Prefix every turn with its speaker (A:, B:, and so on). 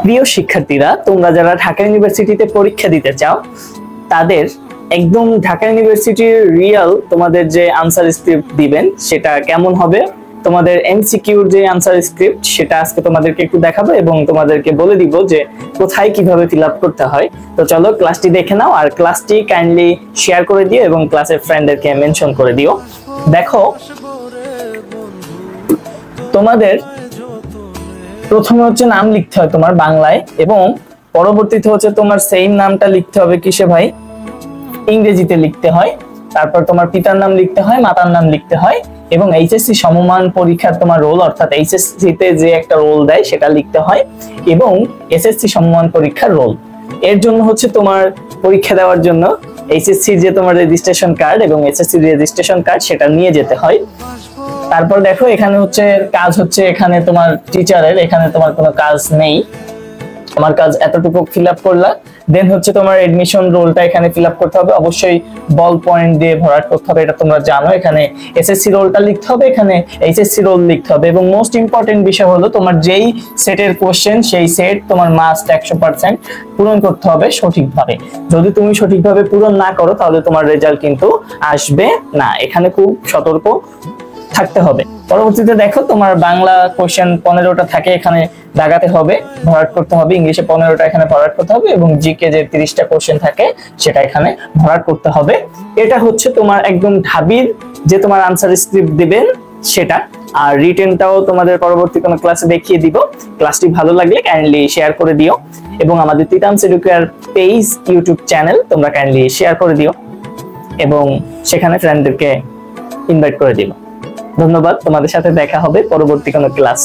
A: প্রিয় শিক্ষার্থীরা, তোমরা যারা ঢাকা ইউনিভার্সিটিতে পরীক্ষা দিতে চাও তাদের একদম ঢাকা ইউনিভার্সিটির রিয়েল তোমাদের যে আনসার স্ক্রিপ্ট দিবেন সেটা কেমন হবে, তোমাদের এমসিকিউর যে আনসার স্ক্রিপ্ট সেটা আজকে তোমাদেরকে একটু দেখাবো এবং তোমাদেরকে বলে দিব যে কোথায় কিভাবে ফিল আপ করতে হয়। তো চলো ক্লাসটি দেখে নাও, আর ক্লাসটি কাইন্ডলি শেয়ার করে দিও এবং ক্লাসের ফ্রেন্ডদেরকে মেনশন করে দিও। দেখো, তোমাদের প্রথমে হচ্ছে নাম লিখতে হয় তোমার বাংলায়, এবং পরবর্তীতে হচ্ছে তোমার সেম নামটা লিখতে হবে কিসে ভাই, ইংরেজিতে লিখতে হয়। তারপর তোমার পিতার নাম লিখতে হয়, মাতার নাম লিখতে হয়, এবং এইচএসসি সমমান পরীক্ষার তোমার রোল অর্থাৎ এইচএসসি তে যে একটা রোল দেয় সেটা লিখতে হয়, এবং এসএসসি সমমান পরীক্ষার রোল। এর জন্য হচ্ছে তোমার পরীক্ষা দেওয়ার জন্য এইচএসসি যে তোমার রেজিস্ট্রেশন কার্ড এবং এসএসসি রেজিস্ট্রেশন কার্ড সেটা নিয়ে যেতে হয়। তারপর দেখো এখানে হচ্ছে কাজ হচ্ছে, এখানে তোমার টিচারের, এখানে তোমার কোনো কাজ নেই, আমার কাজ এতটুকু ফিল আপ করলা। দেন হচ্ছে তোমার এডমিশন রোলটা এখানে ফিল আপ করতে হবে, অবশ্যই বল পয়েন্ট দিয়ে ভরাট করতে হবে, এটা তোমরা জানো। এখানে এসএসসি রোলটা লিখতে হবে, এখানে এইচএসসি রোল লিখতে হবে, এবং মোস্ট ইম্পর্টেন্ট বিষয় হলো তোমার যেই সেটের কোশ্চেন সেই সেট তোমার মাস্ট 100% পূরণ করতে হবে সঠিকভাবে। যদি তুমি সঠিকভাবে পূরণ না করো তাহলে তোমার রেজাল্ট কিন্তু আসবে না, এখানে খুব সতর্ক থাকতে হবে। পরবর্তীতে দেখো তোমার বাংলা কোশ্চেন 15টা থাকে, এখানে দাগাতে হবে, ভরাট করতে হবে, ইংলিশে 15টা এখানে ভরাট করতে হবে, এবং জিকে যে 30টা কোশ্চেন থাকে সেটা এখানে ভরাট করতে হবে। এটা হচ্ছে তোমার একদম ঢাবির যে তোমার আনসার স্ক্রিপ্ট দিবেন সেটা। আর রিটেনটাও তোমাদের পরবর্তী কোনো ক্লাসে দেখিয়ে দিব। ক্লাসটি ভালো লাগলে কাইন্ডলি শেয়ার করে দিও, এবং আমাদের তিতামস এডুকেয়ার পেজ ইউটিউব চ্যানেল তোমরা কাইন্ডলি শেয়ার করে দিও, এবং সেখানে ফ্রেন্ডদেরকে ইনভাইট করে দিও। ধন্যবাদ, তোমাদের সাথে দেখা হবে পরবর্তী কোনো ক্লাস।